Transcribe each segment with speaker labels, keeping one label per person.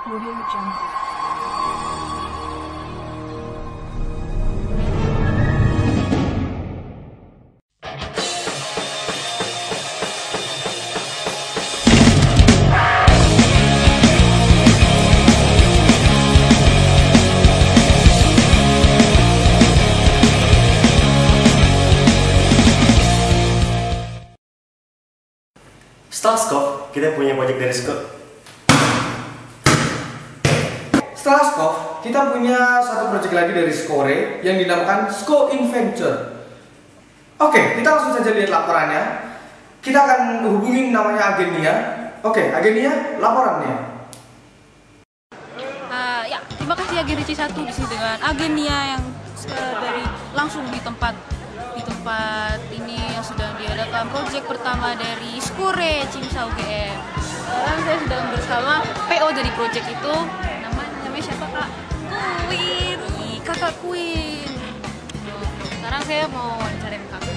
Speaker 1: Audio Jungle.
Speaker 2: Setelah Skop, kita punya project dari Skop.
Speaker 3: Setelah Skop, kita punya satu project lagi dari Skore yang dinamakan Sko Inventure. Oke, kita langsung saja lihat laporannya. Kita akan hubungi namanya Agenia. Oke, Agenia, laporannya.
Speaker 4: Ya, terima kasih Agen DC1 di sini dengan Agenia yang dari langsung di tempat ini yang sedang diadakan proyek pertama dari Skore Cimsa UGM. Sekarang saya sedang bersama PO dari proyek itu. Namanya siapa Kak? Queen. Kakak Queen. Sekarang saya mau wawancarain Kakak.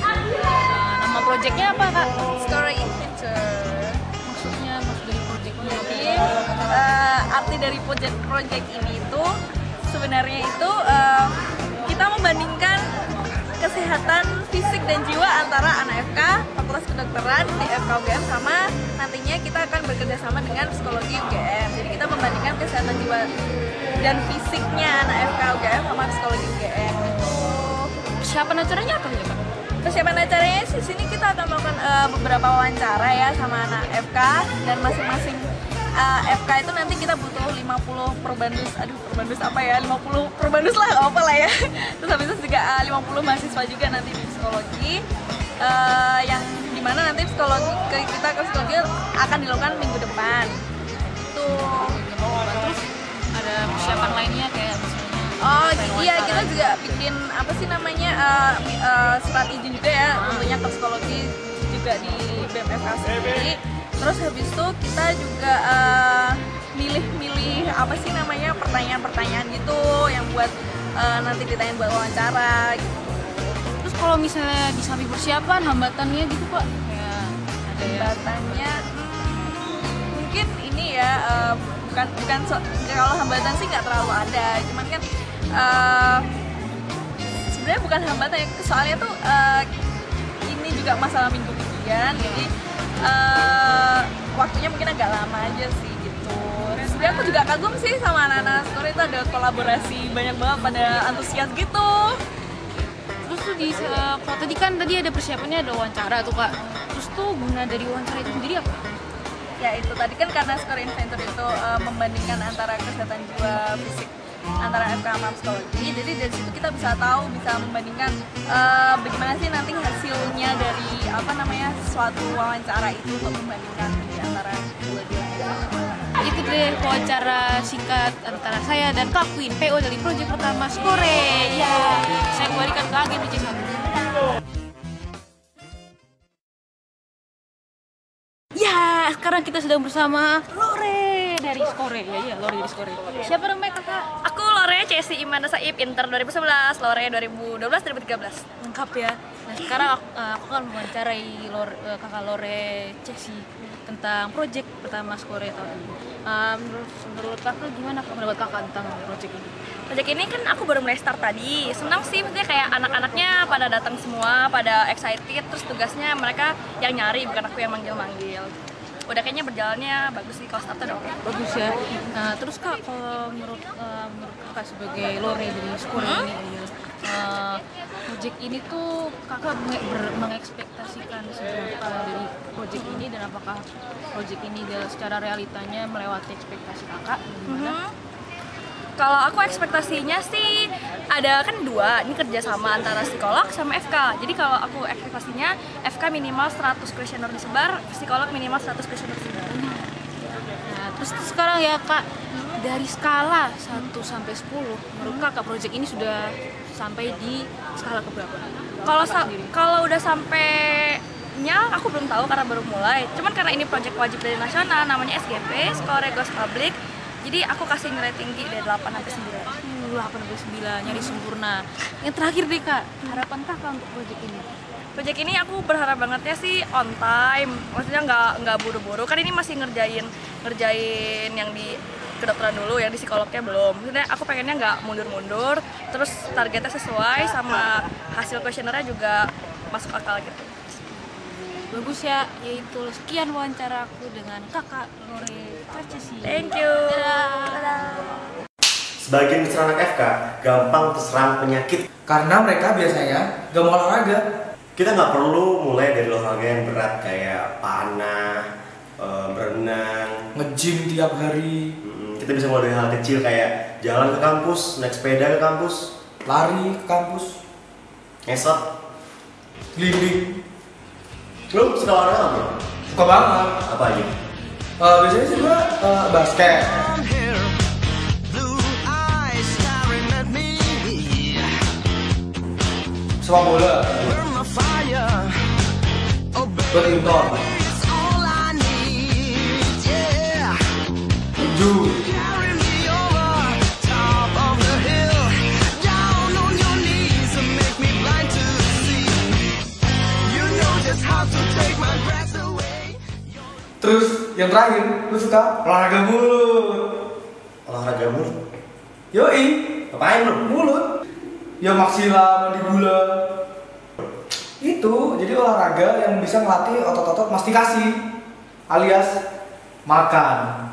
Speaker 4: Nama proyeknya apa Kak?
Speaker 5: Skore Inventure.
Speaker 4: Maksud dari proyek ini.
Speaker 5: Jadi arti dari proyek ini itu sebenarnya itu kita membandingkan kesehatan fisik dan jiwa antara anak FK, Fakultas Kedokteran di FK UGM, sama nantinya kita akan bekerja sama dengan psikologi UGM. Jadi kita membandingkan kesehatan jiwa dan fisiknya anak FK UGM sama psikologi UGM.
Speaker 4: Persiapan acaranya apa ya Kak?
Speaker 5: Persiapan acaranya di sini kita akan melakukan beberapa wawancara ya sama anak FK, dan masing-masing FK itu nanti kita butuh 50 perbandus, apa ya, 50 perbandus lah, apa lah ya. Terus habis itu juga 50 mahasiswa juga nanti di psikologi, yang dimana nanti kita ke psikologi akan dilakukan minggu depan. Itu.
Speaker 4: Terus ada persiapan lainnya kayak misalnya
Speaker 5: Iya, kita juga bikin apa sih namanya surat izin juga ya, tentunya ke psikologi juga di BMFK sendiri. Terus habis itu kita juga milih-milih apa sih namanya pertanyaan-pertanyaan gitu yang buat nanti ditanyain buat wawancara gitu.
Speaker 4: Terus kalau misalnya di samping persiapan hambatannya gitu Pak? Ya, ada ya.
Speaker 5: Hambatannya mungkin ini ya, kalau hambatan sih nggak terlalu ada, cuman kan sebenarnya bukan hambatan ya, soalnya tuh ini juga masalah minggu-mingguan, jadi waktunya mungkin agak lama aja sih gitu. Sebenarnya aku juga kagum sih sama anak-anak Skore, itu ada kolaborasi banyak banget, pada antusias gitu.
Speaker 4: Terus tuh di tadi kan ada persiapannya, ada wawancara tuh Kak. Terus tuh guna dari wawancara itu sendiri apa?
Speaker 5: Ya itu tadi kan karena Skore Inventor itu membandingkan antara kesehatan jiwa fisik antara FK sama psikologi, jadi dari situ kita bisa membandingkan bagaimana sih nanti hasilnya dari suatu wawancara itu, untuk membandingkan di antara dua-duanya.
Speaker 4: Itu deh wawancara singkat antara saya dan Kak Queen, PO dari proyek pertama Skore. Ya, saya kembalikan ke Agen DC1. Ya, sekarang kita sedang bersama Lore dari Skore. Ya, Lore dari Skore. Siapa namanya Kakak?
Speaker 5: Aku Lore Cesi Imanda Saib, Inter 2011, Lore 2012-2013.
Speaker 4: Lengkap ya. Nah, sekarang aku akan mewawancarai Kakak Lore Cesi tentang proyek pertama Skore tahun ini. Menurut Kakak gimana pendapat Kakak tentang proyek ini?
Speaker 5: Proyek ini kan aku baru mulai start tadi, senang sih, maksudnya kayak anak-anaknya pada datang semua, pada excited, terus tugasnya mereka yang nyari, bukan aku yang manggil-manggil. Udah kayaknya berjalannya bagus sih, kalau startnya udah oke.
Speaker 4: Bagus ya. Nah, terus Kak, kalau menurut Kakak sebagai Lore dari Skore ini, proyek ini tuh Kakak mengekspektasikan seberapa dari proyek ini, dan apakah proyek ini secara realitanya melewati ekspektasi Kakak? Gimana?
Speaker 5: Kalau aku ekspektasinya sih ada kan dua, ini kerjasama antara psikolog sama FK. Jadi kalau aku ekspektasinya FK minimal 100 kuesioner disebar, psikolog minimal 100 kuesioner disebar.
Speaker 4: Nah, terus sekarang ya Kak, dari skala 1 sampai 10, menurut Kakak proyek ini sudah sampai di skala keberapa?
Speaker 5: Kalau udah sampainya aku belum tahu karena baru mulai. Cuman karena ini proyek wajib dari nasional, namanya SGP, Skore Goes Public. Jadi aku kasih nilai tinggi dari 8 sampai 9.
Speaker 4: 8 sampai 9, nyari sempurna. Yang terakhir deh Kak, harapan Kakak untuk proyek ini?
Speaker 5: Proyek ini aku berharap bangetnya sih on time, maksudnya nggak buru-buru, kan ini masih ngerjain yang di kedokteran dulu ya, di psikolognya belum. Maksudnya aku pengennya nggak mundur-mundur, terus targetnya sesuai sama hasil kuesionernya juga masuk akal gitu.
Speaker 4: Bagus ya, yaitu sekian wawancara aku dengan kakak Lore Karcesi.
Speaker 5: Thank you.
Speaker 2: Sebagian besar anak FK gampang terserang penyakit.
Speaker 3: Karena mereka biasanya gak mau olahraga.
Speaker 2: Kita nggak perlu mulai dari olahraga yang berat kayak panah, berenang,
Speaker 3: Nge-gym tiap hari,
Speaker 2: Kita bisa mulai dari hal kecil kayak jalan ke kampus, naik sepeda ke kampus,
Speaker 3: lari ke kampus,
Speaker 2: ngesot.
Speaker 3: keliling.
Speaker 2: Lu suka olahraga apa?
Speaker 3: Suka banget.
Speaker 2: Apa aja?
Speaker 3: Biasanya sih gue basket. Sepak bola. Badminton. Tinju. Terus yang terakhir, lu suka olahraga mulut.
Speaker 2: Olahraga mulut.
Speaker 3: Yoi,
Speaker 2: Ngapain lu?
Speaker 3: mulut. Ya maksila, mandibula. Itu jadi olahraga yang bisa ngelatih otot-otot mastikasi alias makan.